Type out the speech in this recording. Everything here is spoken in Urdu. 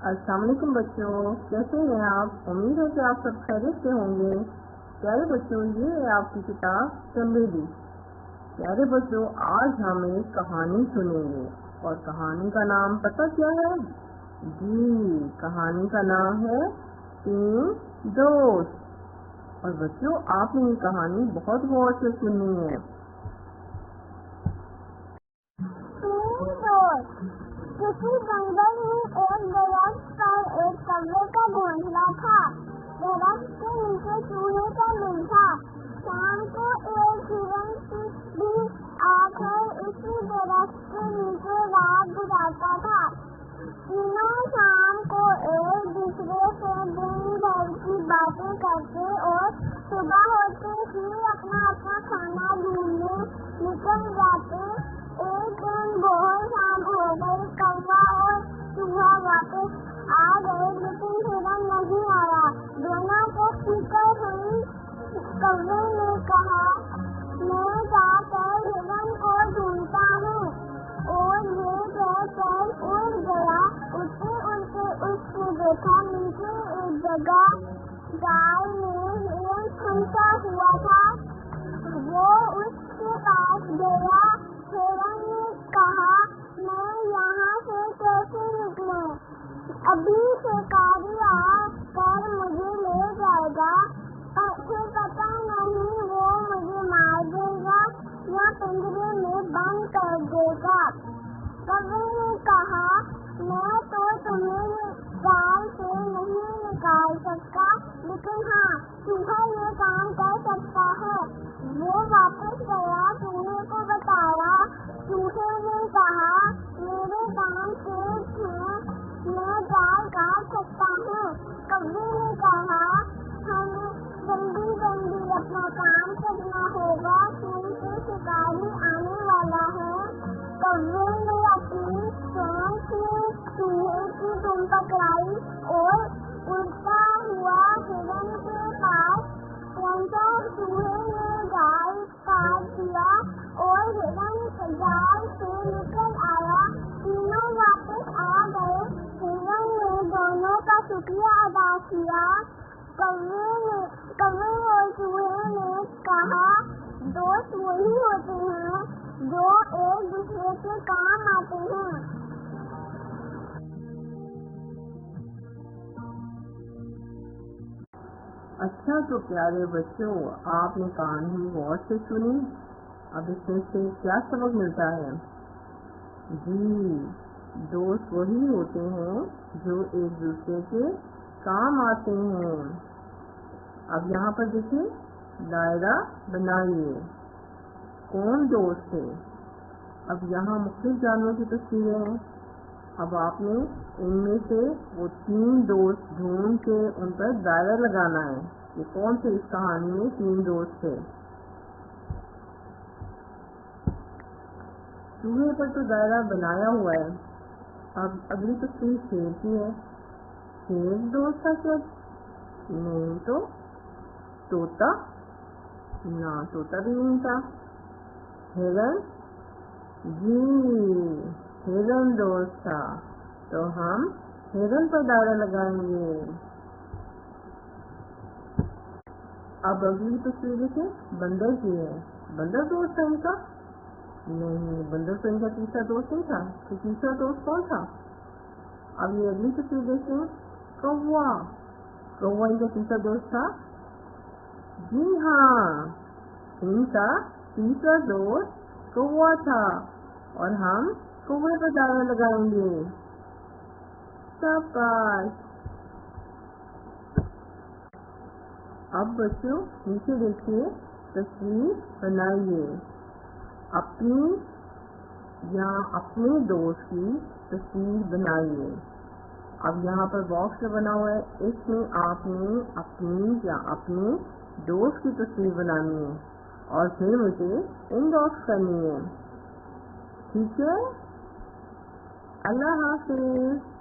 السلام علیکم بچوں، کیسے ہیں آپ؟ امید ہے کہ آپ سب خیریت سے ہوں گے۔ پیارے بچوں، یہ ہے آپ کی کتاب چنبیلی۔ پیارے بچوں، آج ہم ایک کہانی سنیں گے اور کہانی کا نام پتہ کیا ہے؟ جی، کہانی کا نام ہے 3 دوست۔ اور بچوں، آپ نے یہ کہانی بہت غور سے سننی ہے۔ کسی جنگل میں ایک درخت پر ایک کوے کا گھونسلہ تھا۔ درخت کے نیچے چوہے کا دل تھا۔ شام کو ایک ہرن بھی آ کر اسی درخت کے نیچے رات گزارتا تھا۔ تینوں شام کو ایک دوسرے سے دن بھر کی باتیں کرتے اور صبح ہوتے ہی اپنا اپنا کھانا ڈھونڈنے نکل جاتے۔ ایک دن بہت شام ہو گئی، کوا اور چوہا واپس آ گئے لیکن ہرن نہیں آیا۔ دونوں کو فکر ہوئی۔ کوے نے کہا، میں جا کر ہرن کو ڈھونڈتا ہوں، اور یہ کہہ کر اڑ گیا۔ اڑتے اڑتے اس نے دیکھا نیچے ایک جگہ جال میں ہرن پھنسا ہوا تھا۔ وہ اس کے پاس گیا۔ ہرن نے کہا، میں یہاں سے کیسے نکلوں؟ ابھی شکاری آ کر مجھے لے جائے گا، پھر پتہ نہیں وہ مجھے مار دے گا یا پنجرے میں بند کر دے گا۔ کوے نے کہا، میں تو تمہیں جال سے نہیں نکال سکتا، لیکن ہاں، چوہا یہ کام کر سکتا ہے۔ وہ واپس گیا، چوہے کو بتایا۔ چوہے نے کہا، میرے کان تیز ہیں، میں جال کاٹ سکتا ہوں۔ کوے نے کہا، ہمیں جلدی جلدی اپنا کام کرنا ہوگا کیونکہ شکاری آنے والا ہے۔ کوے نے اپنی چونچ میں چوہے کی دم پکڑائی اور اڑتا ہوا ہرن کے پاس پہنچا۔ چوہے نے جال کاٹ دیا اور ہرن جال سے نکل آیا۔ تینوں واپس آ گئے۔ ہرن نے دونوں کا شکریہ ادا کیا۔ کوے اور چوہے نے کہا، دوست وہی ہوتے ہیں جو ایک دوسرے کے کام آتے ہیں۔ اچھا، تو پیارے بچوں، آپ نے کہانی غور سے سنی۔ اب اس میں سے کیا سبق ملتا ہے؟ جی، دوست وہی ہوتے ہیں جو ایک دوسرے کے کام آتے ہیں۔ اب یہاں پر دیکھیں، دائرہ بنائیے، کون دوست ہے؟ اب یہاں مختلف جانوروں کی تصویریں ہیں۔ اب آپ نے ان میں سے وہ 3 دوست ڈھونڈ کے ان پر دائرہ لگانا ہے کہ کون سے اس کہانی میں 3 دوست تھے۔ چوہے پر تو دائرہ بنایا ہوا ہے۔ اب اگلی تصویر شیر کی ہے۔ شیر دوست تھا کیا؟ نہیں تو طوطا؟ نہ، طوطا بھی نہیں تھا۔ ہرن؟ جی، ہرن دوست تھا، تو ہم ہرن پر دائرہ لگائیں گے۔ اب اگلی تصویر دیکھیں، بندر کی ہے۔ بندر دوست تھا ان کا؟ نہیں، بندر تو ان کا تیسرا دوست نہیں تھا۔ تو تیسرا دوست کون تھا؟ اب یہ اگلی تصویر دیکھیں، کوا۔ کوا ان کا تیسرا دوست تھا؟ جی ہاں، ان کا تیسرا دوست کوا تھا، اور ہم کوے پر دائرہ لگائیں گے۔ شاباش۔ اب بچوں نیچے دیکھیے، تصویر بنائیے، اپنی یا اپنے دوست کی تصویر بنائیے۔ اب یہاں پر باکس بنا ہوا ہے، اس میں آپ نے اپنی یا اپنے دوست کی تصویر بنانی ہے اور پھر مجھے ان باکس کرنی ہے۔ ٹھیک ہے؟ اللہ حافظ۔